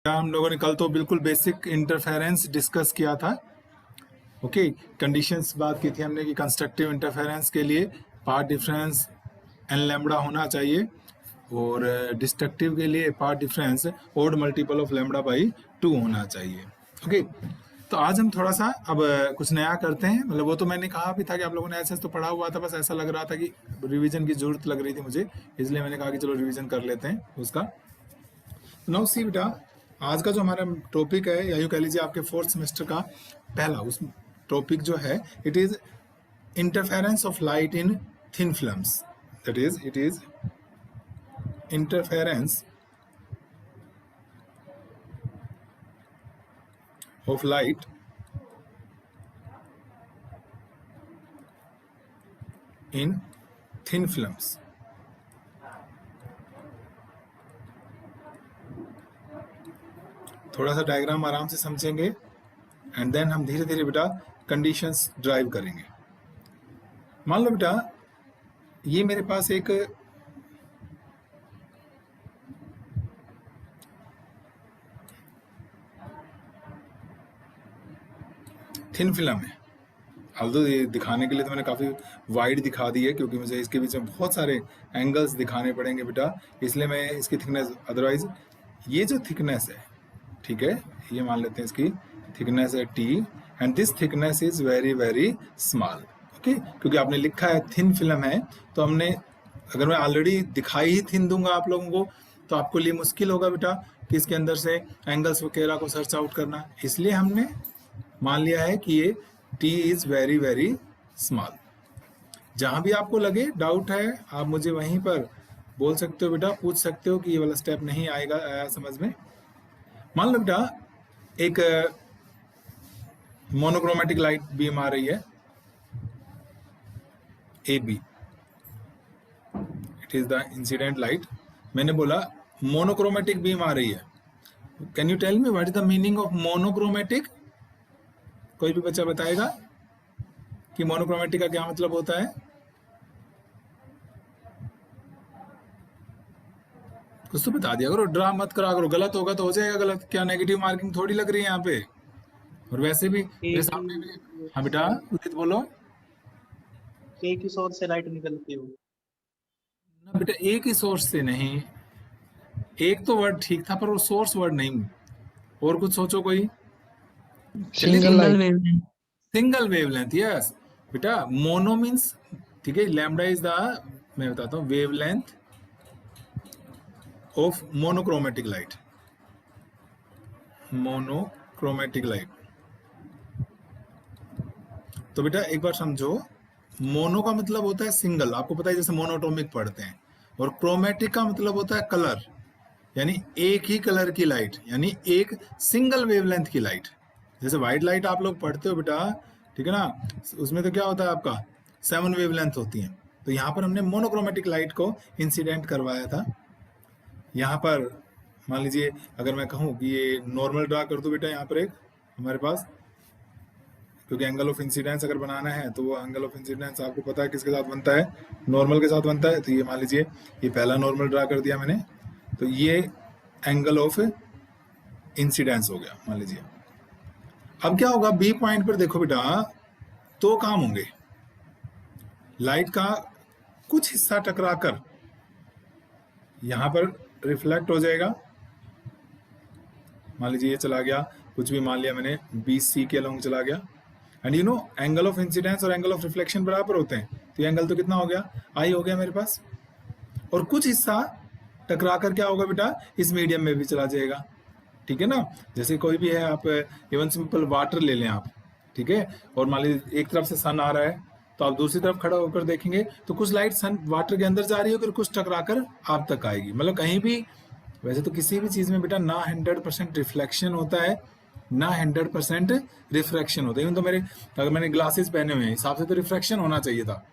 हम लोगों ने कल तो बिल्कुल बेसिक इंटरफेरेंस डिस्कस किया था। ओके, कंडीशंस बात की थी हमने कि कंस्ट्रक्टिव इंटरफेरेंस के लिए पाथ डिफरेंस एन लैम्बडा होना चाहिए और डिस्ट्रक्टिव के लिए path difference odd multiple of lambda by 2 होना चाहिए। ओके, तो आज हम थोड़ा सा अब कुछ नया करते हैं। मतलब वो तो मैंने कहा भी था कि आप लोगों ने ऐसे तो पढ़ा हुआ था, बस ऐसा लग रहा था कि रिवीजन की जरूरत लग रही थी मुझे, इसलिए मैंने कहा कि चलो रिवीजन कर लेते हैं उसका। नाउ सी बेटा, आज का जो हमारा टॉपिक है, या यूँ कह लीजिए आपके फोर्थ सेमेस्टर का पहला उस टॉपिक जो है, it is interference of light in thin films. That is it is interference of light in thin films. थोड़ा सा डायग्राम आराम से समझेंगे एंड देन हम धीरे धीरे बेटा कंडीशंस ड्राइव करेंगे। मान लो बेटा ये मेरे पास एक थिन फिल्म है। हालांकि ये दिखाने के लिए तो मैंने काफ़ी वाइड दिखा दी है, क्योंकि मुझे इसके बीच में बहुत सारे एंगल्स दिखाने पड़ेंगे बेटा, इसलिए मैं इसकी थिकनेस, अदरवाइज ये जो थिकनेस है, ठीक है, ये मान लेते हैं इसकी थिकनेस है T and this thickness is very very small. Okay, क्योंकि आपने लिखा है थिन फिल्म है, तो हमने, अगर मैं ऑलरेडी दिखाई ही थिन दूंगा आप लोगों को तो आपको लिए मुश्किल होगा बेटा कि इसके अंदर से एंगल्स वगैरह को सर्च आउट करना, इसलिए हमने मान लिया है कि ये T is very very small. जहां भी आपको लगे डाउट है, आप मुझे वहीं पर बोल सकते हो बेटा, पूछ सकते हो कि ये वाला स्टेप नहीं आया समझ में। मान लो बेटा एक मोनोक्रोमेटिक लाइट बीम आ रही है, A B, it is the incident light. मैंने बोला मोनोक्रोमेटिक बीम आ रही है। Can you tell me what is the meaning of monochromatic? कोई भी बच्चा बताएगा कि मोनोक्रोमेटिक का क्या मतलब होता है? कुछ तो बता दिया करो, ड्रा मत करा करो, गलत होगा तो हो जाएगा गलत, क्या नेगेटिव मार्किंग थोड़ी लग रही है यहाँ पे। और वैसे भी मेरे एक सामने भी, ही हाँ बेटा उदित बोलो। एक ही सोर्स से लाइट निकलती हो। ना बेटा, एक ही सोर्स से नहीं, एक तो वर्ड ठीक था पर वो सोर्स वर्ड नहीं। और कुछ सोचो कोई। चलिए single wavelength. Single wavelength, yes बेटा। मोनो मीन्स, ठीक है, लैम्बडा इज द, मैं बताता हूँ, wavelength of monochromatic light. Monochromatic light, तो बेटा एक बार समझो, मोनो का मतलब होता है सिंगल, आपको पता है, जैसे मोनोटोमिक पढ़ते हैं। और क्रोमेटिक का मतलब होता है कलर, यानी एक ही कलर की लाइट, यानी एक सिंगल वेवलेंथ की लाइट। जैसे व्हाइट लाइट आप लोग पढ़ते हो बेटा, ठीक है ना, उसमें तो क्या होता है आपका 7 वेवलेंथ होती हैं। तो यहाँ पर हमने मोनोक्रोमेटिक लाइट को इंसिडेंट करवाया था। यहाँ पर मान लीजिए अगर मैं कहूँ कि ये नॉर्मल ड्रा कर दो बेटा, यहाँ पर एक हमारे पास, क्योंकि एंगल ऑफ इंसिडेंस अगर बनाना है तो वो एंगल ऑफ इंसिडेंस आपको पता है किसके साथ बनता है, नॉर्मल के साथ बनता है। तो ये मान लीजिए ये पहला नॉर्मल ड्रा कर दिया मैंने, तो ये एंगल ऑफ इंसिडेंस हो गया मान लीजिए। अब क्या होगा, बी पॉइंट पर देखो बेटा, दो काम होंगे। लाइट का कुछ हिस्सा टकराकर यहां पर रिफ्लेक्ट हो जाएगा, मान लीजिए ये चला गया, कुछ भी मान लिया मैंने, बी सी के अलोंग चला गया। And you know angle of incidence और एंगल ऑफ रिफ्लेक्शन बराबर होते हैं, तो ये एंगल तो कितना हो गया, आई हो गया मेरे पास। और कुछ हिस्सा टकरा कर क्या होगा बेटा, इस मीडियम में भी चला जाएगा, ठीक है ना। जैसे कोई भी है, आप इवन सिंपल वाटर ले लें आप, ठीक है, और मान लीजिए एक तरफ से सन आ रहा है, तो आप दूसरी तरफ खड़ा होकर देखेंगे तो कुछ लाइट सन वाटर के अंदर जा रही है, कुछ टकराकर आप तक आएगी। मतलब कहीं भी, वैसे तो किसी भी चीज में बेटा ना 100% रिफ्लेक्शन होता है, ना 100% रिफ्रैक्शन होता है। इवन तो मेरे, अगर मैंने ग्लासेस पहने हुए हैं, हिसाब से तो रिफ्रैक्शन होना चाहिए था,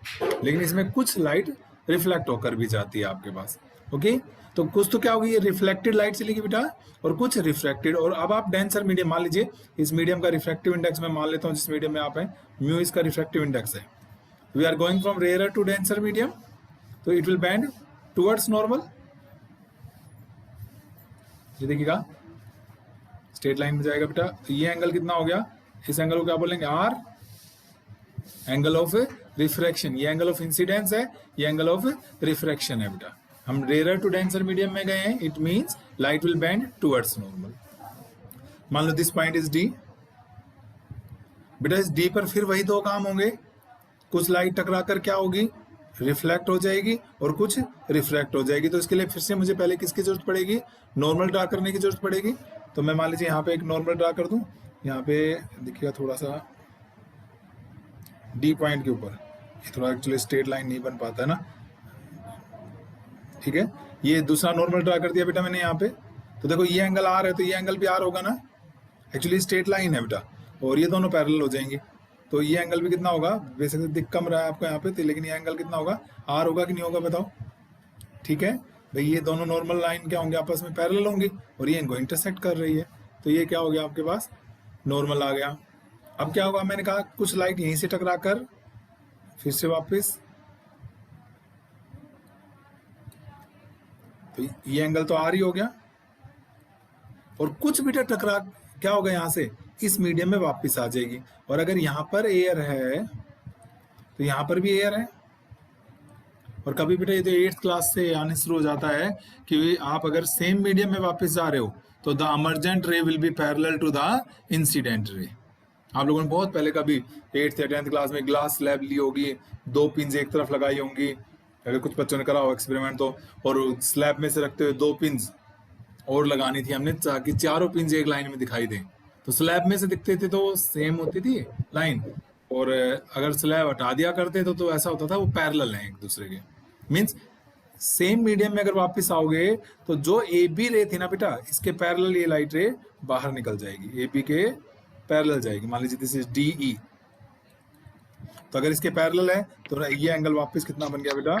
लेकिन इसमें कुछ लाइट रिफ्लेक्ट होकर भी जाती है आपके पास। ओके, तो कुछ तो क्या होगी, ये रिफ्लेक्टेड लाइट चलेगी बेटा, और कुछ रिफ्रैक्टेड। और अब आप डेंसर मीडियम मान लीजिए, इस मीडियम का रिफ्रैक्टिव इंडेक्स मैं मान लेता हूँ, जिस मीडियम में आप हैं, म्यू इसका रिफ्रैक्टिव इंडेक्स है। We are going from rare to denser medium, तो it will bend towards normal. ये देखिएगा, स्ट्रेट लाइन में जाएगा बेटा। तो ये एंगल कितना हो गया, इस एंगल को क्या बोलेंगे, आर, एंगल ऑफ रिफ्रैक्शन। ये एंगल ऑफ इंसिडेंस है, ये एंगल ऑफ रिफ्रैक्शन है बेटा। हम रेयर टू डेंसर मीडियम में गए हैं, it means light will bend towards normal. मान लो दिस पॉइंट इज डी बेटा, इस डी पर फिर वही दो काम होंगे, कुछ लाइट टकरा कर क्या होगी, रिफ्लेक्ट हो जाएगी और कुछ रिफ्रैक्ट हो जाएगी। तो इसके लिए फिर से मुझे पहले किसकी जरूरत पड़ेगी, नॉर्मल ड्रा करने की जरूरत पड़ेगी। तो मैं मान लीजिए यहाँ पे एक नॉर्मल ड्रा कर दूं, यहाँ पे देखिएगा थोड़ा सा डी पॉइंट के ऊपर, ये थोड़ा एक्चुअली स्ट्रेट लाइन नहीं बन पाता है ना, ठीक है। ये दूसरा नॉर्मल ड्रा कर दिया बेटा मैंने यहाँ पे। तो देखो ये एंगल आर है, तो ये एंगल भी आर होगा ना, एक्चुअली स्ट्रेट लाइन है बेटा, और ये दोनों पैरेलल हो जाएंगे। तो ये एंगल भी कितना होगा, बेसिकली दिख कम रहा है आपको यहाँ पे, तो लेकिन ये एंगल कितना होगा, आर होगा कि नहीं होगा बताओ, ठीक है भाई। ये दोनों नॉर्मल लाइन क्या होंगे, आपस में पैरेलल होंगी, और ये इनको इंटरसेक्ट कर रही है। तो ये क्या हो गया आपके पास, नॉर्मल आ गया। अब क्या होगा, मैंने कहा कुछ लाइट यहीं से टकरा कर फिर से वापस, तो ये एंगल तो आर ही हो गया, और कुछ बेटा टकरा क्या होगा यहाँ से, इस मीडियम में वापस आ जाएगी। और अगर यहाँ पर एयर है तो यहाँ पर भी एयर है। और कभी बेटा ये तो 8th क्लास से आने शुरू हो जाता है कि आप अगर सेम मीडियम में वापस जा रहे हो तो the emergent ray will be parallel to the incident ray. आप लोगों ने बहुत पहले कभी 8th या 10th क्लास में ग्लास स्लैब ली होगी, 2 पिंस एक तरफ लगाई होंगी, अगर कुछ बच्चों ने करा हो एक्सपेरिमेंट तो, और स्लैब में से रखते हुए 2 पिंस और लगानी थी हमने ताकि चारों पिंस एक लाइन में दिखाई दें। तो स्लैब में से दिखते थे तो सेम होती थी लाइन, और अगर स्लैब हटा दिया करते तो ऐसा होता था वो पैरेलल हैं एक दूसरे के। मींस सेम मीडियम में अगर वापस आओगे तो जो ए बी रे थी ना बेटा, इसके पैरेलल ये लाइट रे बाहर निकल जाएगी, ए बी के पैरेलल जाएगी। मान लीजिए दिस इज डी ई, तो अगर इसके पैरेलल है तो ये एंगल वापस कितना बन गया बेटा,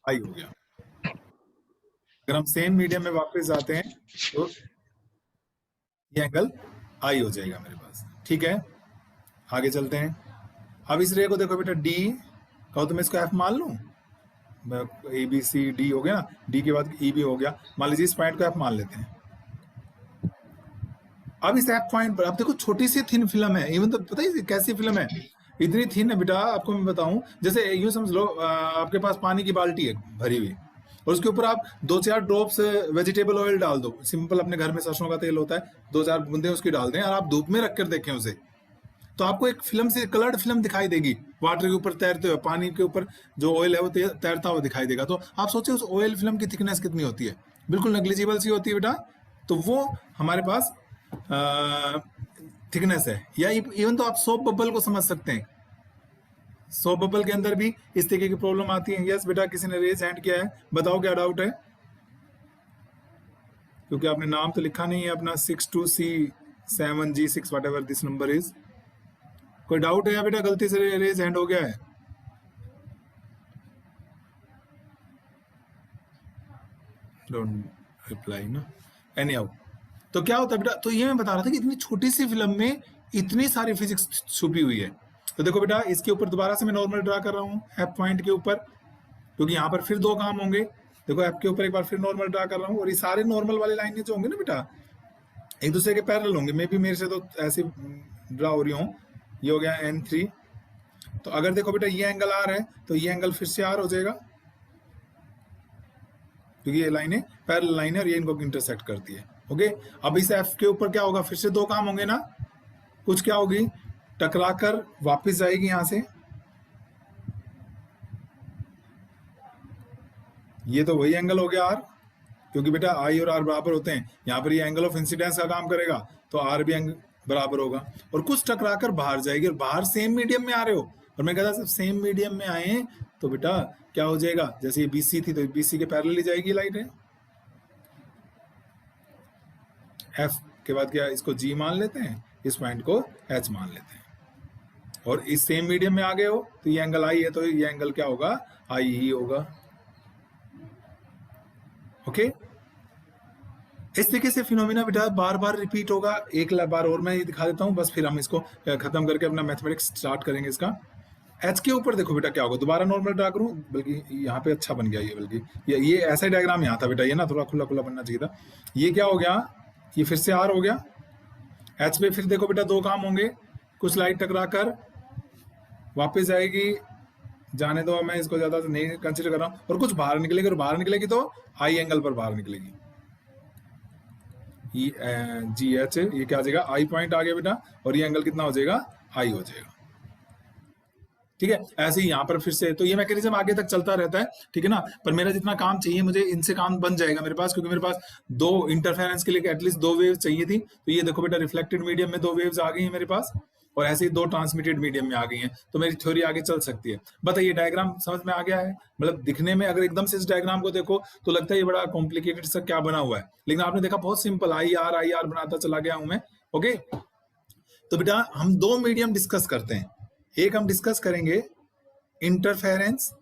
आई हो गया। अगर हम सेम मीडियम में वापस जाते हैं तो ये एंगल आई हो जाएगा मेरे पास, ठीक है। आगे चलते हैं। अब इस रे को देखो बेटा, डी कहो तो मैं इसको एफ मान लूं, ए बी सी डी हो गया ना, डी के बाद ई बी हो गया, मान लीजिए इस पॉइंट को एफ मान लेते हैं। अब इस एफ पॉइंट पर अब देखो छोटी सी थिन फिल्म है, इवन तो पता है कैसी फिल्म है, इतनी थिन है बेटा, आपको मैं बताऊं, जैसे यूं समझ लो आपके पास पानी की बाल्टी है भरी हुई, और उसके ऊपर आप 2-4 ड्रॉप्स वेजिटेबल ऑयल डाल दो, सिंपल अपने घर में सरसों का तेल होता है, 2-4 बूंदे उसकी डाल दें और आप धूप में रख कर देखें उसे, तो आपको एक फिल्म से कलर्ड फिल्म दिखाई देगी, वाटर के ऊपर तैरते हुए, पानी के ऊपर जो ऑयल है वो तैरता हुआ दिखाई देगा। तो आप सोचिए उस ऑयल फिल्म की थिकनेस कितनी होती है, बिल्कुल नेग्लिजिबल सी होती है बेटा। तो वो हमारे पास थिकनेस है। या इवन तो आप सोप बबल को समझ सकते हैं, सोप बबल के अंदर भी इस तरीके की प्रॉब्लम आती है। यस बेटा, किसी ने रेज हैंड किया है, बताओ क्या डाउट है, क्योंकि आपने नाम तो लिखा नहीं है अपना, 62C7G6 what ever this number is. कोई डाउट है या बेटा, गलती से रेज हैंड हो गया है? डोंट रिप्लाई ना, एनी हाउ। तो क्या होता है बेटा, तो ये मैं बता रहा था कि इतनी छोटी सी फिल्म में इतनी सारी फिजिक्स छुपी हुई है। तो देखो बेटा, इसके ऊपर दोबारा से मैं नॉर्मल ड्रा कर रहा हूँ एफ पॉइंट के ऊपर, क्योंकि यहाँ पर फिर 2 काम होंगे। देखो एफ के ऊपर एक बार फिर नॉर्मल ड्रा कर रहा हूँ, और ये सारे नॉर्मल वाले लाइनें जो होंगे ना बेटा, एक दूसरे के पैरेलल होंगे। मे भी मेरे से तो ऐसे ड्रा हो रही हूँ। ये हो गया N3। तो अगर देखो बेटा ये एंगल आर है तो ये एंगल फिर से आर हो जाएगा, क्योंकि ये लाइनें पैरेलल लाइन है और ये इनको इंटरसेक्ट करती है। ओके, अब इस एफ के ऊपर क्या होगा, फिर से 2 काम होंगे ना, कुछ क्या होगी, टकरा कर वापिस जाएगी यहां से, ये तो वही एंगल हो गया आर, क्योंकि बेटा आई और आर बराबर होते हैं। यहाँ पर ये एंगल ऑफ इंसिडेंस का काम करेगा तो आर भी बराबर होगा, और कुछ टकरा कर बाहर जाएगी, और बाहर सेम मीडियम में आ रहे हो, और मैं कहता सिर्फ सेम मीडियम में आए तो बेटा क्या हो जाएगा, जैसे ये बीसी थी तो बीसी के पैरेलल ही जाएगी लाइट है। एफ के बाद क्या, इसको जी मान लेते हैं, इस पॉइंट को एच मान लेते हैं, और इस सेम मीडियम में आ गए हो तो ये एंगल आई है तो ये एंगल क्या होगा, आई ही होगा। ओके, इस तरीके से फिनोमिना बेटा बार बार रिपीट होगा। एक बार और मैं ये दिखा देता हूं, बस फिर हम इसको खत्म करके अपना मैथमेटिक्स स्टार्ट करेंगे। इसका एच के ऊपर देखो बेटा क्या होगा, दोबारा नॉर्मल ड्रा करूं, बल्कि यहाँ पे अच्छा बन गया ये, बल्कि ये ऐसा डायग्राम यहाँ था बेटा, ये ना थोड़ा खुला खुला बनना चाहिए था। ये क्या हो गया, ये फिर से आर हो गया। एच पे फिर देखो बेटा दो काम होंगे, कुछ लाइट टकरा कर वापस जाएगी, जाने दो, मैं इसको ज्यादा नहीं कंसिडर कर रहा हूं, और कुछ बाहर निकलेगी, और बाहर निकलेगी तो आई एंगल पर बाहर निकलेगी। जी एच, ये क्या आ जाएगा, आई पॉइंट आ गया बेटा, और ये एंगल कितना हो जाएगा, आई हो जाएगा। ठीक है, ऐसे ही यहाँ पर फिर से, तो ये मैकेनिज्म आगे तक चलता रहता है, ठीक है ना। पर मेरा जितना काम चाहिए मुझे, इनसे काम बन जाएगा मेरे पास, क्योंकि मेरे पास दो इंटरफेरेंस के लिए एटलीस्ट दो वेव चाहिए थी। तो ये देखो बेटा, रिफ्लेक्टेड मीडियम में दो वेव्स आ गई हैं मेरे पास, और ऐसे ही दो ट्रांसमिटेड मीडियम में आ गई हैं, तो मेरी थ्योरी आगे चल सकती है। बताइए डायग्राम समझ में आ गया है? मतलब दिखने में अगर एकदम से इस डायग्राम को देखो तो लगता है ये बड़ा कॉम्प्लिकेटेड सा क्या बना हुआ है, लेकिन आपने देखा बहुत सिंपल, आई आर बनाता चला गया हूं मैं। ओके, तो बेटा हम दो मीडियम डिस्कस करते हैं। एक हम डिस्कस करेंगे इंटरफेरेंस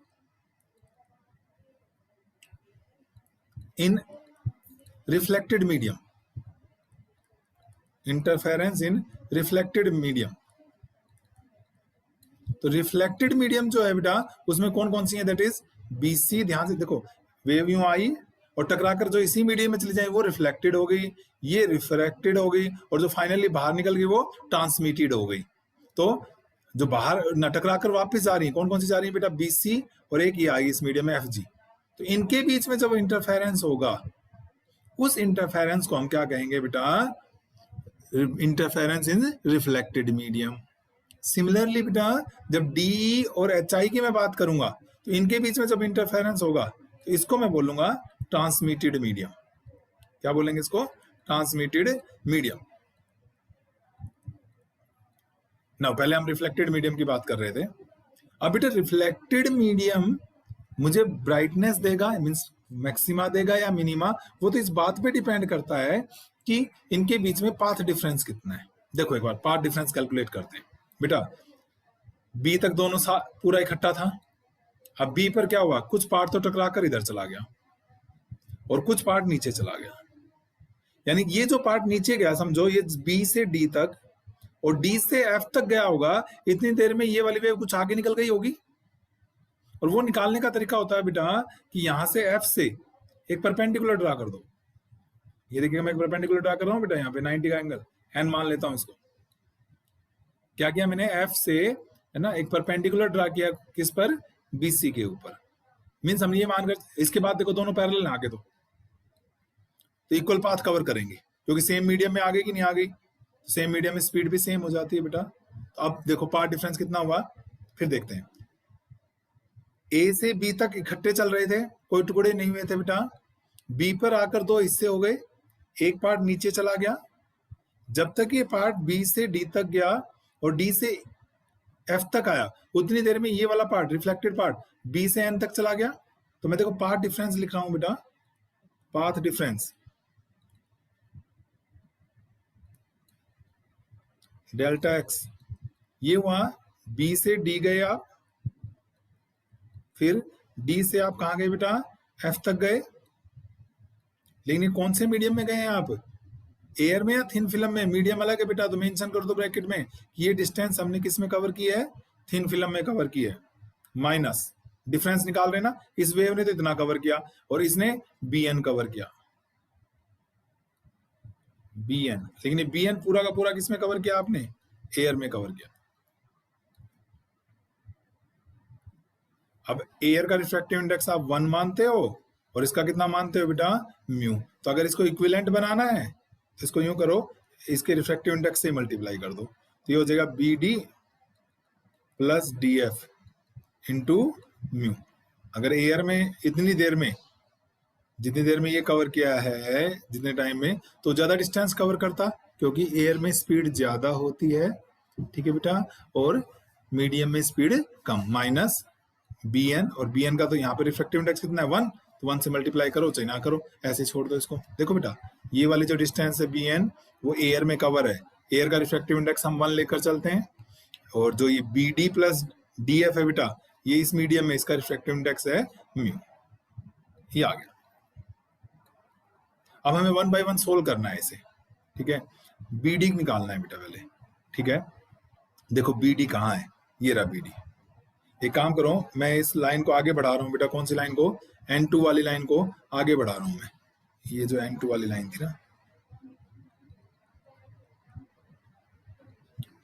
इन रिफ्लेक्टेड मीडियम, इंटरफेरेंस इन रिफ्लेक्टेड मीडियम। तो रिफ्लेक्टेड मीडियम जो है बेटा, उसमें कौन कौन सी है, दैट इज बीसी। ध्यान से देखो, वेव यूं आई और टकराकर जो इसी मीडियम में चली जाए वो रिफ्लेक्टेड हो गई, ये रिफ्रैक्टेड हो गई, और जो फाइनली बाहर निकल गई वो ट्रांसमिटेड हो गई। तो जो बाहर न टकराकर वापस जा रही है, कौन कौन सी जा रही है बेटा, बीसी, और एक ये आई इस मीडियम में एफजी। तो इनके बीच में जब इंटरफेरेंस होगा, उस इंटरफेरेंस को हम क्या कहेंगे बेटा, इंटरफेरेंस इन रिफ्लेक्टेड मीडियम। सिमिलरली बेटा, जब डी और एच आई की मैं बात करूंगा, तो इनके बीच में जब इंटरफेरेंस होगा तो इसको मैं बोलूंगा ट्रांसमिटेड मीडियम। क्या बोलेंगे इसको, ट्रांसमिटेड मीडियम। ना पहले हम रिफ्लेक्टेड मीडियम की बात कर रहे थे। अब बेटा रिफ्लेक्टेड मीडियम मुझे ब्राइटनेस देगा, मींस मैक्सिमा देगा या मिनिमा, वो तो इस बात पे डिपेंड करता है कि इनके बीच में पाथ डिफरेंस कितना है। देखो एक बार पाथ डिफरेंस कैलकुलेट करते हैं बेटा। बी तक दोनों पूरा इकट्ठा था, अब बी पर क्या हुआ, कुछ पार्ट तो टकरा कर इधर चला गया और कुछ पार्ट नीचे चला गया। यानी ये जो पार्ट नीचे गया, समझो ये बी से डी तक और डी से एफ तक गया होगा, इतनी देर में ये वाली वेव कुछ आगे निकल गई होगी। और वो निकालने का तरीका होता है बेटा कि यहां से एफ से एक परपेंडिकुलर ड्रा कर दो। ये देखिए मैं एक परपेंडिकुलर ड्रा कर रहा हूं बेटा, यहाँ पे 90 का एंगल एन मान लेता हूं इसको। क्या किया मैंने, एफ से है ना एक परपेंडिकुलर ड्रा किया, किस पर, बीसी के ऊपर। मीन्स हम ये मानकर, इसके बाद देखो दोनों पैरेलल आगे तो इक्वल पाथ कवर करेंगे, क्योंकि सेम मीडियम में आ गई कि नहीं आ गई, सेम मीडियम में स्पीड भी सेम हो जाती है बेटा। तो अब देखो पाथ डिफरेंस कितना हुआ, फिर देखते हैं। ए से बी तक इकट्ठे चल रहे थे, कोई टुकड़े नहीं हुए थे बेटा। बी पर आकर दो हिस्से हो गए, एक पार्ट नीचे चला गया। जब तक ये पार्ट बी से डी तक गया और डी से एफ तक आया, उतनी देर में ये वाला पार्ट रिफ्लेक्टेड पार्ट बी से एन तक चला गया। तो मैं देखो पाथ डिफरेंस लिख रहा हूं बेटा, पाथ डिफरेंस डेल्टा एक्स, ये हुआ बी से डी गए आप, फिर डी से आप कहां गए बेटा, एफ तक गए। लेकिन ये कौन से मीडियम में गए हैं आप, एयर में या थिन फिल्म में, मीडियम अलग है बेटा, तो मेंशन कर दो ब्रैकेट में, ये डिस्टेंस हमने किस में कवर की है, थिन फिल्म में कवर की है। माइनस डिफरेंस निकाल रहे ना, इस वेव ने तो इतना कवर किया और इसने बी एन कवर किया, बी एन। लेकिन बी एन पूरा का पूरा किसमें कवर किया आपने, एयर में कवर किया। अब एयर का रिफ्रैक्टिव इंडेक्स आप 1 मानते हो और इसका कितना मानते हो बेटा, म्यू। तो अगर इसको इक्विवेलेंट बनाना है तो इसको यूं करो, इसके रिफ्रैक्टिव इंडेक्स से मल्टीप्लाई कर दो, तो ये हो जाएगा B D plus D F into mu. अगर एयर में इतनी देर में, जितनी देर में ये कवर किया है, जितने टाइम में, तो ज्यादा डिस्टेंस कवर करता, क्योंकि एयर में स्पीड ज्यादा होती है, ठीक है बेटा, और मीडियम में स्पीड कम। माइनस बी एन, और बी एन का तो यहाँ पे रिफ्रैक्टिव इंडेक्स कितना है, 1, तो 1 से मल्टीप्लाई करो चाहे ना करो, ऐसे छोड़ दो इसको। देखो बेटा ये वाली जो डिस्टेंस है बी एन, वो एयर में कवर है, एयर का रिफ्रैक्टिव इंडेक्स हम 1 लेकर चलते हैं, और जो ये B D plus D F है बेटा, ये इस मीडियम में इसका रिफ्रैक्टिव इंडेक्स है म्यू। ये आ गया। अब हमें 1 बाय 1 सोल्व करना है इसे, ठीक है। बी डी निकालना है बेटा पहले, ठीक है। देखो बी डी कहाँ है, ये रहा बी डी। एक काम करो, मैं इस लाइन को आगे बढ़ा रहा हूँ बेटा, कौन सी लाइन को, N2 वाली लाइन को आगे बढ़ा रहा हूँ मैं। ये जो N2 वाली लाइन थी ना,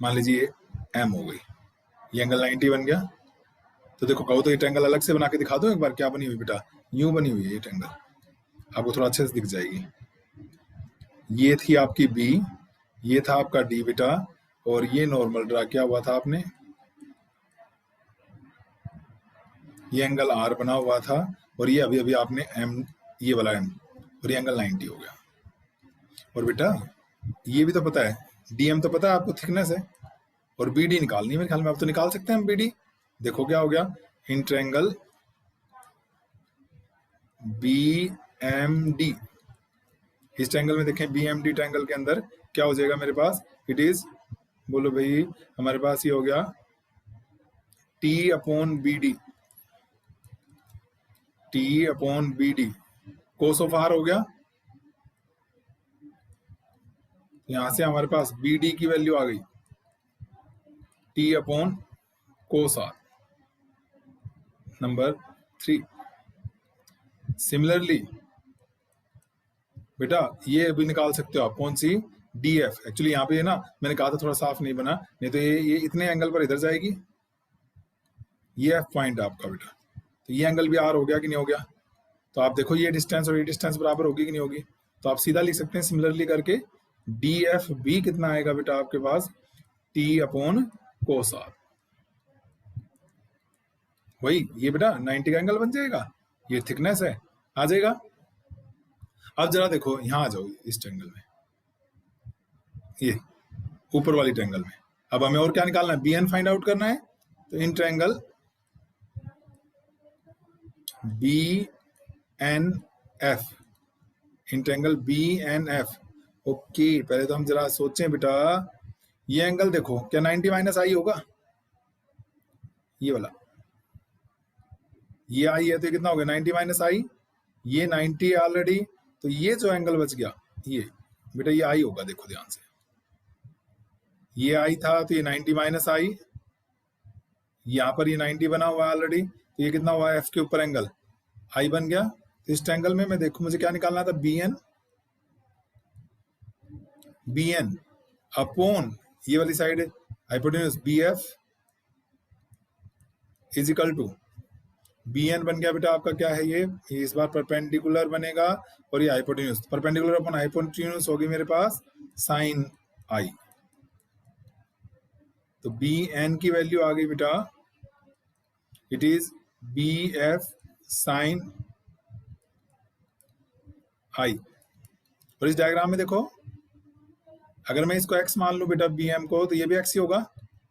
मान लीजिए एम हो गई, ये एंगल 90 बन गया। तो देखो कहो तो ये ट्रायंगल अलग से बना के दिखा दो एक बार, क्या बनी हुई बेटा, यूं बनी हुई है ये ट्रायंगल, आपको थोड़ा अच्छे से दिख जाएगी। ये थी आपकी बी, ये था आपका डी बेटा, और ये नॉर्मल ड्रा किया हुआ था आपने, ये एंगल आर बना हुआ था, और ये अभी अभी आपने एम, ये वाला एम, और ये एंगल 90 हो गया। और बेटा ये भी तो पता है, डीएम तो पता है आपको, थिकनेस है, और बीडी निकालनी है मेरे ख्याल में, आप तो निकाल सकते हैं हम बीडी। देखो क्या हो गया, in triangle B M D, इस ट्रायंगल में देखें बी एम डी ट्रायंगल के अंदर क्या हो जाएगा मेरे पास, इट इज, बोलो भाई, हमारे पास ये हो गया T upon B D, T upon B D, cos of R हो गया। यहां से हमारे पास बी डी की वैल्यू आ गई T upon cos R, number 3। Similarly बेटा ये भी निकाल सकते हो आप, कौन सी, डी एफ। एक्चुअली यहाँ पे है ना, मैंने कहा था थोड़ा साफ नहीं बना, नहीं तो ये इतने एंगल पर इधर जाएगी, ये एफ पॉइंट आपका बेटा, तो ये एंगल भी आर हो गया कि नहीं हो गया। तो आप देखो ये डिस्टेंस और ये डिस्टेंस बराबर होगी कि नहीं होगी, तो आप सीधा लिख सकते हैं सिमिलरली करके, डी एफ बी कितना आएगा बेटा आपके पास, टी अपॉन कोस आर, वही ये बेटा 90 का एंगल बन जाएगा, ये थिकनेस है, आ जाएगा। अब जरा देखो यहां आ जाओ इस ट्रायंगल में, ये ऊपर वाली ट्रायंगल में, अब हमें और क्या निकालना है, बी एन फाइंड आउट करना है। तो in triangle B N F, in triangle B N F, okay पहले तो हम जरा सोचें बेटा, ये एंगल देखो क्या 90 माइनस आई होगा, ये वाला, ये आई है तो ये कितना हो गया 90 माइनस आई, ये 90 ऑलरेडी, तो ये जो एंगल बच गया ये बेटा ये आई होगा, देखो ध्यान से, ये आई था तो ये 90 माइनस आई, यहां पर ये 90 बना हुआ है ऑलरेडी, तो ये कितना हुआ एफ के ऊपर एंगल आई बन गया। तो इस ट्रायंगल में मैं देखू मुझे क्या निकालना था, बी एन अपॉन ये वाली side hypotenuse B F is equal to, B N बन गया बेटा आपका क्या है ये इस बार परपेंडिकुलर बनेगा, और ये हाइपोटेन्यूज, परपेंडिकुलर अपॉन हाइपोटेन्यूज होगी मेरे पास साइन आई, तो बी एन की वैल्यू आ गई बेटा, it is B F sine i. और इस डायग्राम में देखो अगर मैं इसको x मान लूं बेटा बी एम को, तो ये भी x ही होगा,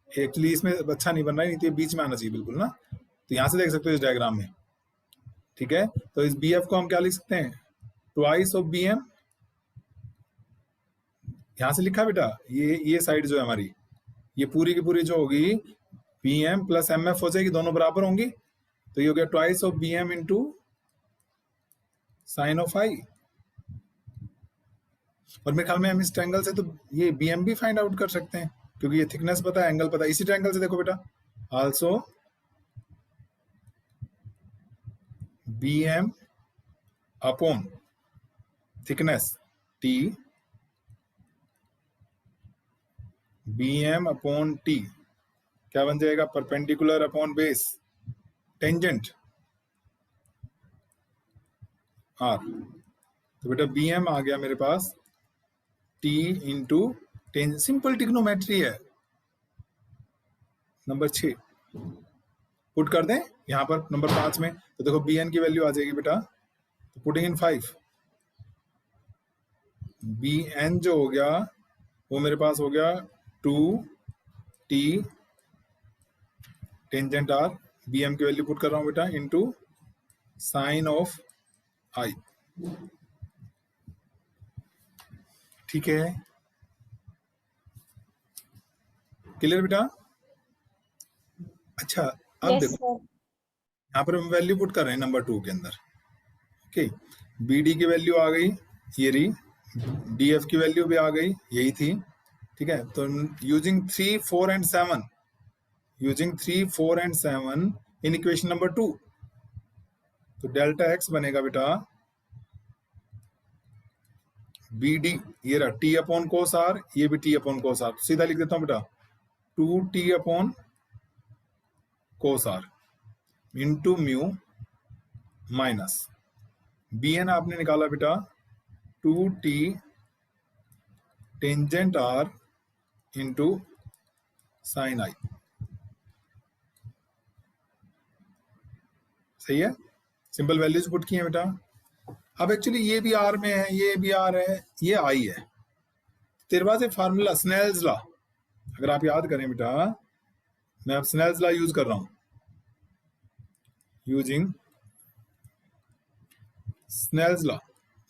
एक्चुअली इसमें अच्छा नहीं बन रहा है, नहीं तो ये बीच में आना चाहिए बिल्कुल ना, तो यहां से देख सकते हो इस डायग्राम में, ठीक है। तो इस बी एफ को हम क्या लिख सकते हैं, ट्वाइस ऑफ बी एम, यहां से लिखा बेटा, ये साइड जो है हमारी, ये पूरी की पूरी जो होगी B M plus M F हो जाएगी, दोनों बराबर होंगी, तो ये हो गया twice of B M into sine of i. और मेरे ख्याल में हम इस ट्रायंगल से तो ये बी एम भी फाइंड आउट कर सकते हैं, क्योंकि ये थिकनेस पता है, एंगल पता है, इसी ट्रायंगल से देखो बेटा, also B M upon thickness t, B M upon t क्या बन जाएगा, perpendicular upon base tangent r, तो बेटा बी एम आ गया मेरे पास t into tan, simple trigonometry है। नंबर 6 पुट कर दें यहां पर नंबर 5 में, तो देखो बी एन की वैल्यू आ जाएगी बेटा, तो पुटिंग इन 5, बी एन जो हो गया वो मेरे पास हो गया 2 T tangent R, B M की वैल्यू पुट कर रहा हूं बेटा इंटू साइन ऑफ आई, ठीक है, क्लियर बेटा। अच्छा अब यस देखो सर। यहाँ पर हम वैल्यू पुट कर रहे हैं नंबर 2 के अंदर, ओके, बी डी की वैल्यू आ गई, ये रही, डी एफ की वैल्यू भी आ गई, यही थी, ठीक है। तो using 3, 4 and 7, using 3, 4 and 7 in equation number 2, तो डेल्टा एक्स बनेगा बेटा बी डी, ये रहा टी अपॉन कोस आर, ये भी टी अपॉन कोस आर, सीधा लिख देता हूं बेटा 2t upon cos r into mu minus bn आपने निकाला बेटा 2t tangent r into sine i. सही है, सिंपल वैल्यूज पुट की है बेटा। अब एक्चुअली ये भी आर में है, ये भी आर है, ये आई है। तेरे पास एक फार्मूला स्नेल्स लॉ, अगर आप याद करें बेटा, मैं अब स्नेल्स लॉ यूज कर रहा हूं, यूजिंग स्नेल्स लॉ।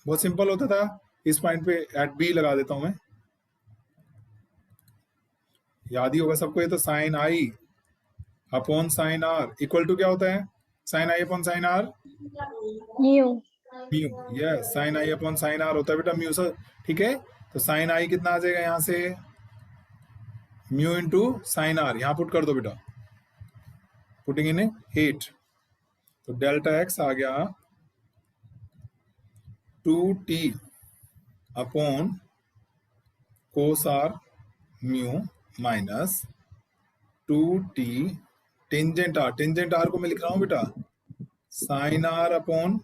बहुत सिंपल होता था, इस पॉइंट पे एट बी लगा देता हूं मैं, याद ही होगा सबको। ये तो sine I upon sine R equal to क्या होता है? Sine I upon sine are mu. Mu. Yes, sine I upon sine R होता है बेटा म्यू सर। ठीक है, तो साइन आई कितना आ जाएगा यहां से? म्यू इंटू साइन आर, यहां पुट कर दो बेटा, पुटिंग इन 8, तो डेल्टा एक्स आ गया 2t upon cos R mu minus 2t tangent R को मैं लिख रहा हूं बेटा sine R upon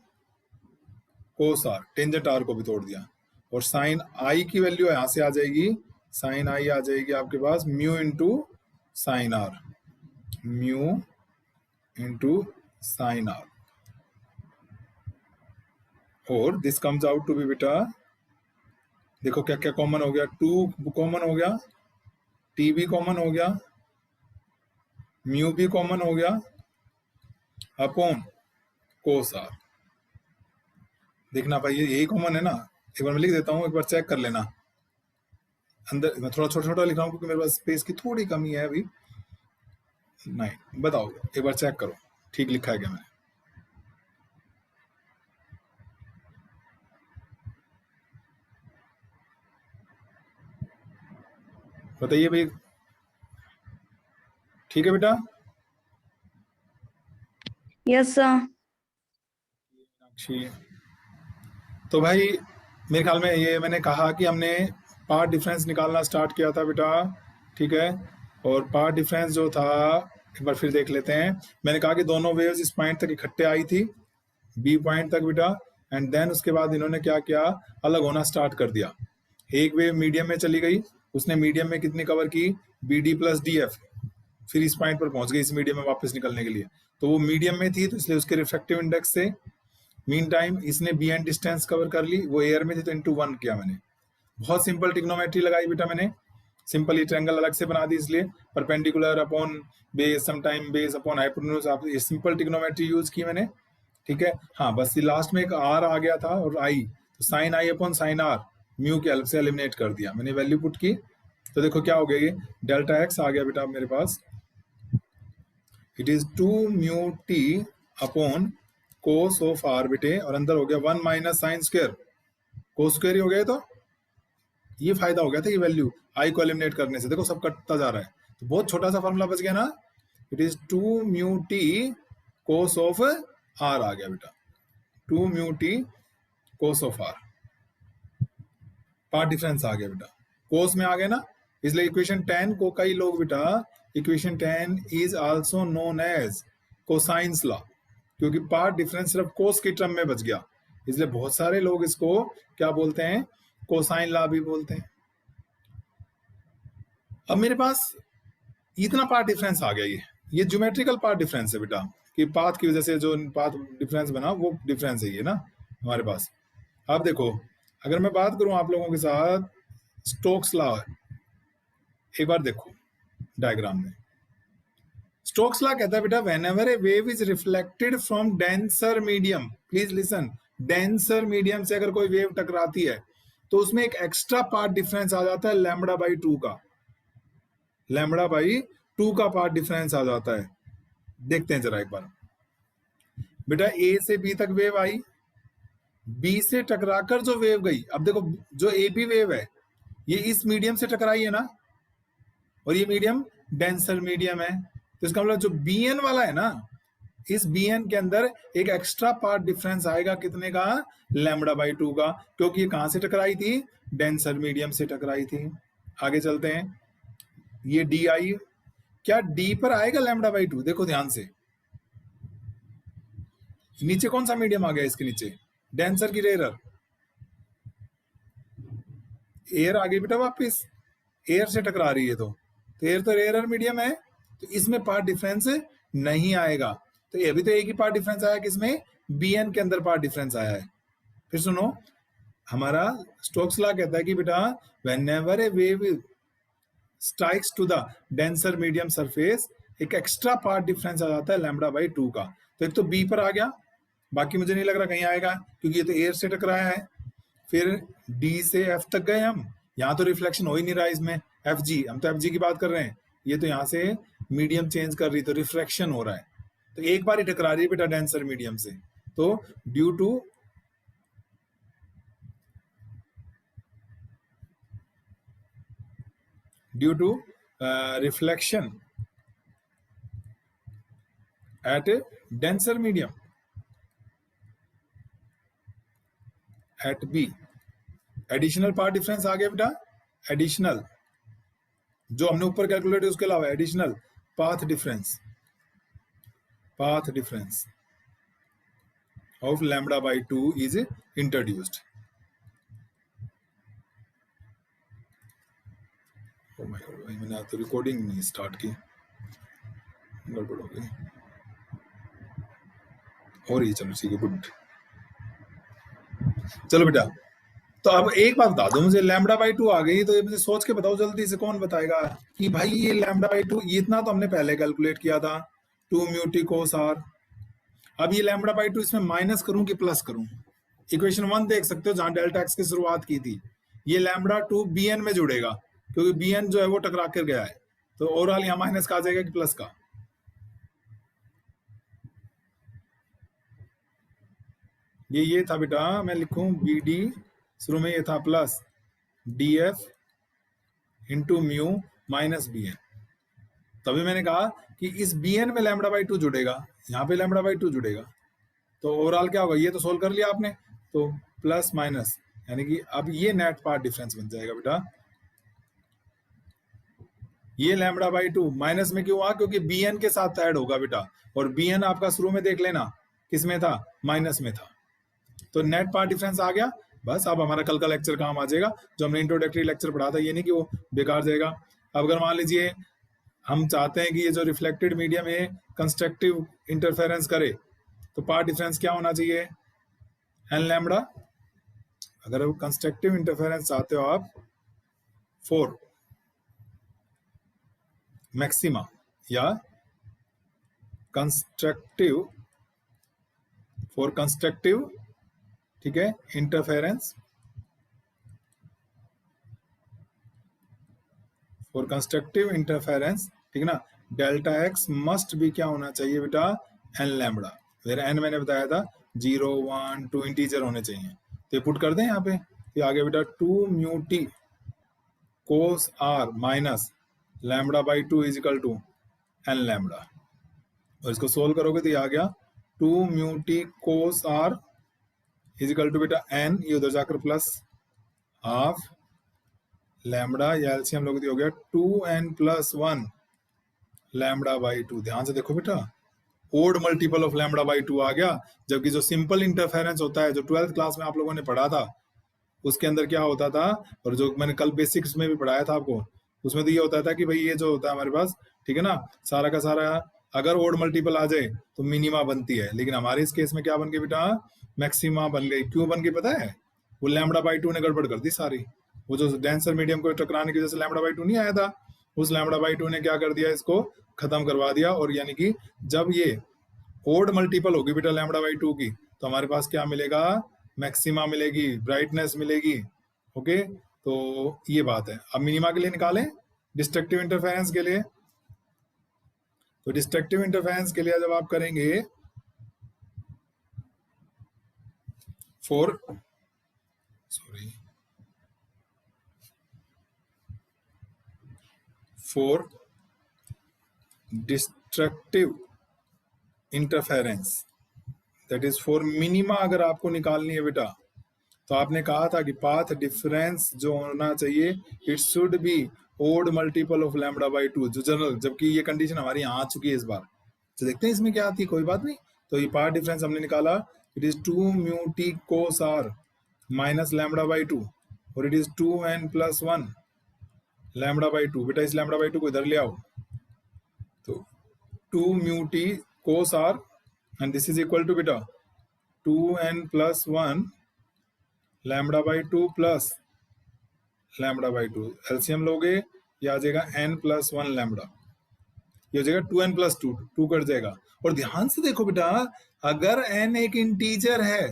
cos R, tangent R को भी तोड़ दिया, और साइन आई की वैल्यू यहां से आ जाएगी, साइन आई आ जाएगी आपके पास mu into sine are, mu into sine r, और this comes out to be बेटा, देखो क्या क्या कॉमन हो गया, 2 कॉमन हो गया, टी भी कॉमन हो गया, म्यू भी कॉमन हो गया, अपॉन कोस आर। देखना भाई यही कॉमन है ना, एक बार मैं लिख देता हूं, एक बार चेक कर लेना। अंदर मैं थोड़ा छोटा छोटा लिख रहा हूं क्योंकि मेरे पास स्पेस की थोड़ी कमी है अभी। नहीं बताओ, एक बार चेक करो ठीक लिखा है क्या मैंने? बताइए भाई, ठीक है बेटा? Yes sir. मीनाक्षी, तो भाई मेरे ख्याल में ये मैंने कहा कि हमने पार्ट डिफरेंस निकालना स्टार्ट किया था बेटा, ठीक है, और पार्ट डिफरेंस जो था एक बार फिर देख लेते हैं। मैंने कहा कि दोनों वेव्स इस पॉइंट तक इकट्ठे आई थी, बी पॉइंट तक बेटा, एंड देन उसके बाद इन्होंने क्या किया, अलग होना स्टार्ट कर दिया। एक वेव मीडियम में चली गई, उसने मीडियम में कितनी कवर की, B D plus D F, फिर इस पॉइंट पर पहुंच गई इस मीडियम में वापस निकलने के लिए, तो वो मीडियम में थी तो इसलिए उसके रिफ्रैक्टिव इंडेक्स से मीन टाइम इसने बी एंड डिस्टेंस कवर कर ली, वो एयर में थी तो इंटू 1 किया मैंने। बहुत सिंपल ट्रिग्नोमेट्री लगाई बेटा मैंने, सिंपल ये ट्रायंगल अलग से बना दी, इसलिए perpendicular upon base, sometime base upon hypotenuse, आप ये सिंपल ट्रिग्नोमेट्री यूज की मैंने, ठीक है। हाँ बस ये लास्ट में एक आर आ गया था और आई, तो sine I upon sine are mu के हेल्प से एलिमिनेट कर दिया मैंने, वैल्यू पुट की, तो देखो क्या हो गया, ये डेल्टा एक्स आ गया बेटा मेरे पास, it is 2 mu t upon cos of r बेटे, और अंदर हो गया 1 minus sine square, cos square ही हो गया, तो ये फायदा हो गया था ये वैल्यू आई को एलिमिनेट करने से, देखो सब कटता जा रहा है, तो बहुत छोटा सा फॉर्मूला बच गया ना, it is 2 mu T cos of r आ गया बेटा, 2 mu T cos of r, path difference आ गया बेटा, कोस में आ गया ना, इसलिए इक्वेशन 10 को कई लोग बेटा, equation 10 is also known as cosines law, क्योंकि पार्ट डिफरेंस सिर्फ कोस के टर्म में बच गया, इसलिए बहुत सारे लोग इसको क्या बोलते हैं, कोसाइन लॉ भी बोलते हैं। अब मेरे पास इतना पार्ट डिफरेंस आ गया, ये ज्योमेट्रिकल पार्ट डिफरेंस है बेटा, कि पाथ की वजह से जो पाथ डिफरेंस बना वो डिफरेंस है ये ना हमारे पास। अब देखो अगर मैं बात करूं आप लोगों के साथ स्टोक्स लॉ, एक बार देखो डायग्राम में, स्टोक्स लॉ कहता है बेटा whenever a wave is reflected from denser medium, please listen, denser medium से अगर कोई वेव टकराती है तो उसमें एक एक्स्ट्रा पार्ट डिफरेंस आ जाता है लैम्बडा बाई 2 का, लैम्बडा बाई 2 का पार्ट डिफरेंस आ जाता है। देखते हैं जरा एक बार बेटा, ए से बी तक वेव आई, बी से टकराकर जो वेव गई, अब देखो जो ए बी वेव है ये इस मीडियम से टकराई है ना, और ये मीडियम डेंसर मीडियम है, तो इसका मतलब जो बी एन वाला है ना, इस बी एन के अंदर एक एक्स्ट्रा पार्ट डिफरेंस आएगा कितने का, लैम्बडा बाई 2 का, क्योंकि ये कहां से टकराई थी, डेंसर मीडियम से टकराई थी। आगे चलते हैं, ये डी आई क्या डी पर आएगा लैम्डा बाई 2? देखो ध्यान से, नीचे कौन सा मीडियम आ गया इसके नीचे? डेंसर की रेयर, एयर आ गई बेटा वापिस, एयर से टकरा रही है तो एयर तो रेयर मीडियम है, तो इसमें पार्ट डिफरेंस नहीं आएगा। तो ये अभी तो एक ही पार्ट डिफरेंस आया, किसमें? बीएन के अंदर पार्ट डिफरेंस आया है। फिर सुनो, हमारा स्टोक्स लॉ कहता है कि बेटा whenever a wave strikes to the denser medium surface, एक एक्स्ट्रा पार्ट डिफरेंस आ जाता है लैम्डा बाई 2 का। तो एक तो बी पर आ गया, बाकी मुझे नहीं लग रहा कहीं आएगा, क्योंकि ये तो एयर से टकराया है। फिर डी से एफ तक गए हम, यहाँ तो रिफ्लेक्शन हो ही नहीं रहा इसमें, एफ जी, हम तो एफ जी की बात कर रहे हैं, ये तो यहाँ से मीडियम चेंज कर रही, तो रिफ्रैक्शन हो रहा है, तो एक बार ही टकरा रही है बेटा डेंसर मीडियम से। तो due to reflection at denser medium at B, additional path difference आ गया बेटा, एडिशनल जो हमने ऊपर कैलकुलेट उसके अलावा additional path difference of lambda by 2 is introduced. मैंने तो रिकॉर्डिंग नहीं स्टार्ट की, गड़बड़ हो गई, और ये चलो ठीक है, गुड। चलो बेटा, तो अब एक बात बता दो मुझे, लैम्डा बाई 2 आ गई, तो ये मुझे सोच के बताओ जल्दी से, कौन बताएगा कि भाई ये लैम्डा बाई 2, ये इतना तो हमने पहले कैलकुलेट किया था, 2 म्यू टी कोस आर। अब ये लैम्डा बाई 2 इसमें माइनस करूं कि प्लस करूं? इक्वेशन 1 देख सकते हो जहां डेल्टा एक्स की शुरुआत की थी, ये लैम्डा 2 बीएन में जुड़ेगा, क्योंकि बीएन जो है वो टकरा कर गया है, तो ओवरऑल यहाँ माइनस का आ जाएगा कि प्लस का? ये था बेटा, मैं लिखूं बी डी, शुरू में ये था plus D F into mu minus B N. तभी मैंने कहा कि इस बी एन में लैम्डा बाई 2 जुड़ेगा, यहाँ पे लैम्डा बाई 2 जुड़ेगा, तो ओवरऑल क्या होगा? ये तो सोल्व कर लिया आपने, तो प्लस माइनस, यानी कि अब ये नेट पार्ट डिफरेंस बन जाएगा बेटा। ये लैम्डा बाई 2 माइनस में क्यों हुआ? क्योंकि बी एन के साथ ऐड होगा बेटा, और बी एन आपका शुरू में देख लेना किस में था? माइनस में था, तो नेट पार्ट डिफरेंस आ गया। बस अब हमारा कल का लेक्चर काम आ जाएगा, जो हमने इंट्रोडक्टरी लेक्चर पढ़ा था, ये नहीं कि वो बेकार जाएगा। अब अगर मान लीजिए हम चाहते हैं कि ये जो रिफ्लेक्टेड मीडियम है कंस्ट्रक्टिव इंटरफेरेंस करे, तो पार्ट डिफरेंस क्या होना चाहिए? N lambda. अगर कंस्ट्रक्टिव इंटरफेरेंस चाहते हो आप फॉर मैक्सिमा या कंस्ट्रक्टिव, फॉर कंस्ट्रक्टिव, ठीक है, इंटरफेरेंस, फॉर कंस्ट्रक्टिव इंटरफेरेंस, ठीक है ना, डेल्टा एक्स मस्ट भी क्या होना चाहिए बेटा? एन लैम्डा, फिर एन मैंने बताया था 0 1 2 इंटीजर होने चाहिए, तो पुट कर दें यहाँ पे, तो आ गया बेटा 2 mu T cos R minus lambda by 2 is equal to N lambda, और इसको सोल्व करोगे तो ये आ गया 2 mu T cos are is equal to बेटा एन, ये उधर जाकर प्लस हाफ लैम्डा, या एलसीएम लोग हो गया 2n प्लस 1 लैम्डा बाई 2। ध्यान से देखो बेटा, odd multiple of lambda by 2 आ गया, जबकि जो सिंपल इंटरफेरेंस होता है, जो 12th क्लास में आप लोगों ने पढ़ा था, उसके अंदर क्या होता था, और जो मैंने कल बेसिक्स में भी पढ़ाया था आपको, उसमें तो ये होता था कि भाई ये जो होता है हमारे पास, ठीक है ना, सारा का सारा अगर ओड मल्टीपल आ जाए तो मिनिमा बनती है, लेकिन हमारे इस केस में क्या बन गई बेटा? मैक्सिमा बन गई। क्यों बन गई पता है? वो लैम्डा बाई 2 ने गड़बड़ कर दी सारी, वो जो डेंसर मीडियम को टकराने की वजह से लैम्डा बाई 2 नहीं आया था, उस लैम्डा बाई 2 ने क्या कर दिया? इसको खत्म करवा दिया, और यानी कि जब ये ओड मल्टीपल होगी बेटा लैम्डा बाई 2 की, तो हमारे पास क्या मिलेगा? मैक्सिमा मिलेगी, ब्राइटनेस मिलेगी। ओके, तो ये बात है। अब मिनिमा के लिए निकालें डिस्ट्रक्टिव इंटरफेरेंस के लिए, तो डिस्ट्रक्टिव इंटरफेरेंस के लिए जब आप करेंगे for destructive interference, that is for minima, अगर आपको निकालनी है बेटा, तो आपने कहा था कि पाथ डिफरेंस जो होना चाहिए, it should be odd multiple of lambda by 2 जो जनरल, जबकि ये कंडीशन हमारी यहाँ आ चुकी है इस बार। तो देखते हैं इसमें क्या आती है, कोई बात नहीं। तो ये पार्ट डिफरेंस हमने निकाला, it is 2 mu T cos R minus lambda by 2 और it is 2n plus 1 lambda by 2। बेटा इस लैम्बडा बाई 2 को इधर ले आओ, तो 2 mu T cos r and this is equal to बेटा 2n plus 1 lambda by 2 plus lambda by 2। LCM लोगे ये आ जाएगा n प्लस 1 लैम्बडा, ये हो जाएगा 2n प्लस 2, 2 कट जाएगा। और ध्यान से देखो बेटा, अगर n एक इंटीजर है,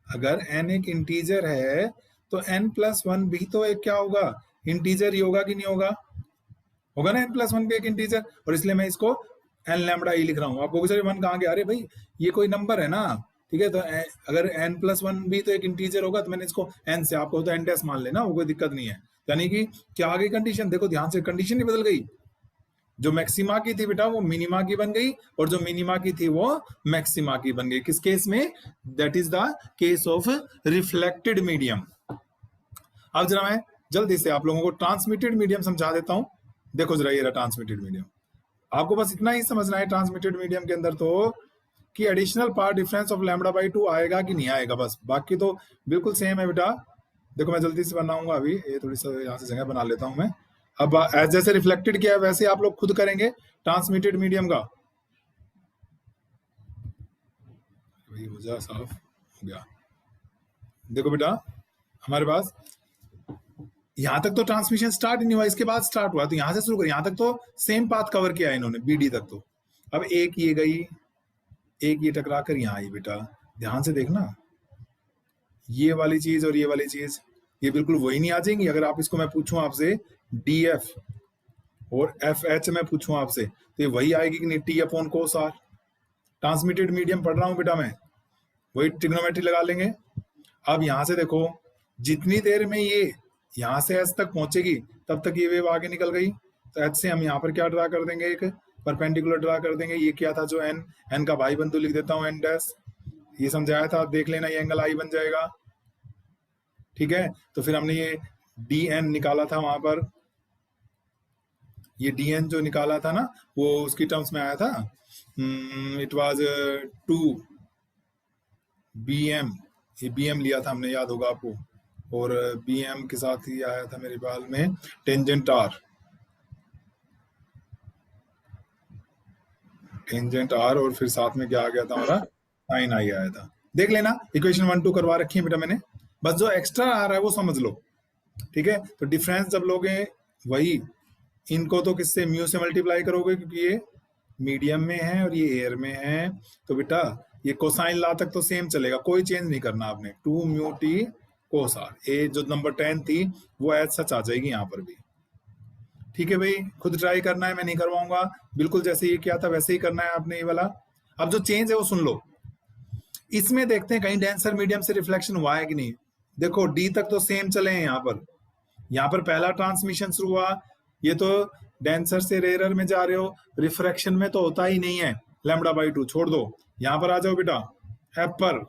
अगर n एक इंटीजर है तो n प्लस 1 भी तो एक क्या होगा, इंटीजर ही होगा कि नहीं होगा, होगा ना n प्लस 1 भी एक इंटीजर। और इसलिए मैं इसको n लैम्बडा ई लिख रहा हूँ। आपको सर 1 कहाँ गया, अरे भाई ये कोई नंबर है ना, ठीक है। तो अगर n प्लस 1 भी तो एक इंटीजर होगा तो मैंने इसको n से, आपको तो n डैश मान लेना, वो कोई दिक्कत नहीं है। यानी कि क्या आ गई कंडीशन, देखो ध्यान से, कंडीशन ही बदल गई। जो मैक्सिमा की थी बेटा वो मिनिमा की बन गई, और जो मिनिमा की थी वो मैक्सिमा की बन गई। किस केस में, that is the case of reflected medium. अब जरा मैं जल्दी से आप लोगों को ट्रांसमिटेड मीडियम समझा देता हूं। देखो जरा ये रहा ट्रांसमिटेड मीडियम। आपको बस इतना ही समझना है ट्रांसमिटेड मीडियम के अंदर तो कि additional path difference of lambda by 2 आएगा कि नहीं आएगा, बस बाकी तो बिल्कुल सेम है बेटा। देखो मैं जल्दी से बनाऊंगा, अभी ये थोड़ी सा यहाँ से जगह बना लेता हूं मैं। अब एज जैसे रिफ्लेक्टेड किया है वैसे आप लोग खुद करेंगे ट्रांसमिटेड मीडियम का। वही हो जा, साफ हो गया। देखो बेटा हमारे पास यहां तक तो ट्रांसमिशन स्टार्ट नहीं हुआ, इसके बाद स्टार्ट हुआ, तो यहां से शुरू करें। यहां तक तो सेम पाथ कवर किया है इन्होंने, बीडी तक तो। अब एक ये गई, एक ये टकरा कर यहाँ आई बेटा, ध्यान से देखना, ये वाली चीज और ये वाली चीज ये बिल्कुल वही नहीं आ जाएंगी। अगर आप इसको मैं पूछूं आपसे DF और FH में पूछूं आपसे तो ये वही आएगी कि नहीं, T upon cos are. Transmitted medium पढ़ रहा हूं बेटा मैं, वही ट्रिग्नोमेट्री लगा लेंगे। अब यहां से देखो, जितनी देर में ये यहां से H तक पहुंचेगी तब तक ये वेव आगे निकल गई, तो H से हम यहाँ पर क्या ड्रा कर देंगे, एक परपेंडिकुलर ड्रा कर देंगे। ये क्या था, जो n का भाई बंधु लिख देता हूँ n डैश, ये समझाया था, देख लेना, ये एंगल I बन जाएगा, ठीक है। तो फिर हमने ये DN निकाला था वहां पर, ये DN जो निकाला था ना वो उसकी टर्म्स में आया था, इट वाज 2 BM, ये BM लिया था हमने, याद होगा आपको। और BM के साथ ही आया था मेरे ख्याल में टेंजेंट R, टेंजेंट R, और फिर साथ में क्या आ गया था हमारा, साइन I आया था। देख लेना, इक्वेशन 1 2 करवा रखी है बेटा मैंने, बस जो एक्स्ट्रा आ रहा है वो समझ लो, ठीक है। तो डिफरेंस जब लोगे वही, इनको तो किससे, म्यू से मल्टीप्लाई करोगे क्योंकि ये मीडियम में है और ये एयर में है। तो बेटा ये कोसाइन ला तक तो सेम चलेगा, कोई चेंज नहीं करना आपने। 2 म्यू टी कोस आर, ए जो नंबर 10 थी वो एज सच आ जाएगी यहाँ पर भी, ठीक है भाई। खुद ट्राई करना है, मैं नहीं करवाऊंगा, बिल्कुल जैसे ये किया था वैसे ही करना है आपने ये वाला। अब जो चेंज है वो सुन लो, इसमें देखते हैं कहीं डेंसर मीडियम से रिफ्लेक्शन हुआ है कि नहीं। देखो डी तक तो सेम चले हैं, यहाँ पर पहला ट्रांसमिशन शुरू हुआ, ये तो डेंसर से रेयरर में जा रहे हो, रिफ्रैक्शन में तो होता ही नहीं है लैम्बडा बाई 2, छोड़ दो। यहाँ पर आ जाओ बेटा एफ पर,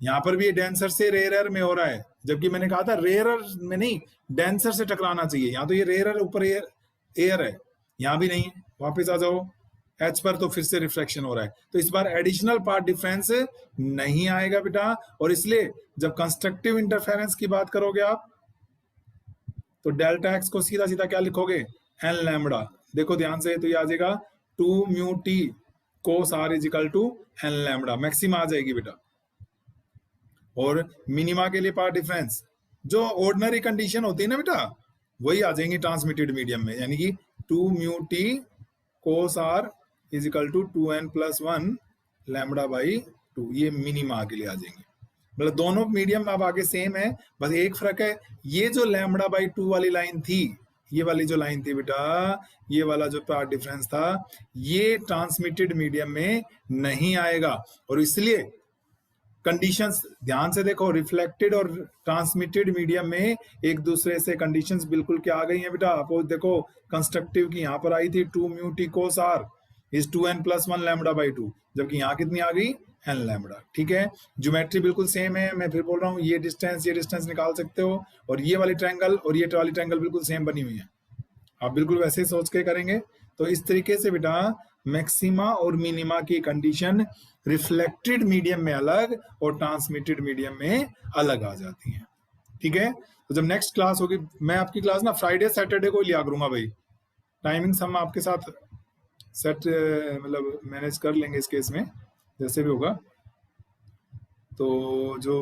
यहाँ पर भी डेंसर से रेयरर में हो रहा है, जबकि मैंने कहा था रेयरर में नहीं, डेंसर से टकराना चाहिए। यहाँ तो ये रेयरर ऊपर एयर है, यहाँ भी नहीं। वापिस आ जाओ एच पर, तो फिर से रिफ्रैक्शन हो रहा है। तो इस बार एडिशनल पार्ट डिफरेंस नहीं आएगा बेटा, और इसलिए जब कंस्ट्रक्टिव इंटरफेरेंस की बात करोगे आप तो डेल्टा एक्स को सीधा सीधा क्या लिखोगे, एन लैम्बडा। देखो ध्यान से, तो ये आ जाएगा 2 mu T cos are is equal to n lambda, maxima आ जाएगी बेटा। और मिनिमा के लिए पार्ट डिफरेंस जो ऑर्डिनरी कंडीशन होती है ना बेटा, वही आ जाएंगी ट्रांसमिटेड मीडियम में, यानी कि 2 mu T cos are is equal to 2n plus 1 lambda by 2, ये मिनिमा के लिए आ जाएंगे। मतलब दोनों मीडियम अब आगे सेम है, बस एक फर्क है, ये जो लैम्बडा बाई 2 वाली लाइन थी, ये वाली जो लाइन थी बेटा, ये वाला जो पार्ट डिफरेंस था, ये ट्रांसमिटेड मीडियम में नहीं आएगा। और इसलिए कंडीशंस ध्यान से देखो, रिफ्लेक्टेड और ट्रांसमिटेड मीडियम में एक दूसरे से कंडीशंस बिल्कुल क्या आ गई हैं बेटा। आप देखो कंस्ट्रक्टिव की यहाँ पर आई थी 2 mu T cos are is 2n plus 1 lambda by 2, जबकि यहाँ कितनी आ गई, n लैम्बडा, ठीक है। ज्योमेट्री बिल्कुल सेम है, मैं फिर बोल रहा हूँ, ये डिस्टेंस निकाल सकते हो, और ये वाली ट्रायंगल और ये वाली ट्रायंगल बिल्कुल सेम बनी हुई है, आप बिल्कुल वैसे ही सोच के करेंगे। तो इस तरीके से बेटा मैक्सिमा और मिनिमा की कंडीशन रिफ्लेक्टेड मीडियम में अलग और ट्रांसमिटेड मीडियम में अलग आ जाती हैं। ठीक है, तो जब नेक्स्ट क्लास होगी, मैं आपकी क्लास ना फ्राइडे सैटरडे को लिया करूंगा भाई। टाइमिंग्स हम आपके साथ सेट मतलब मैनेज कर लेंगे इस केस में, जैसे भी होगा। तो जो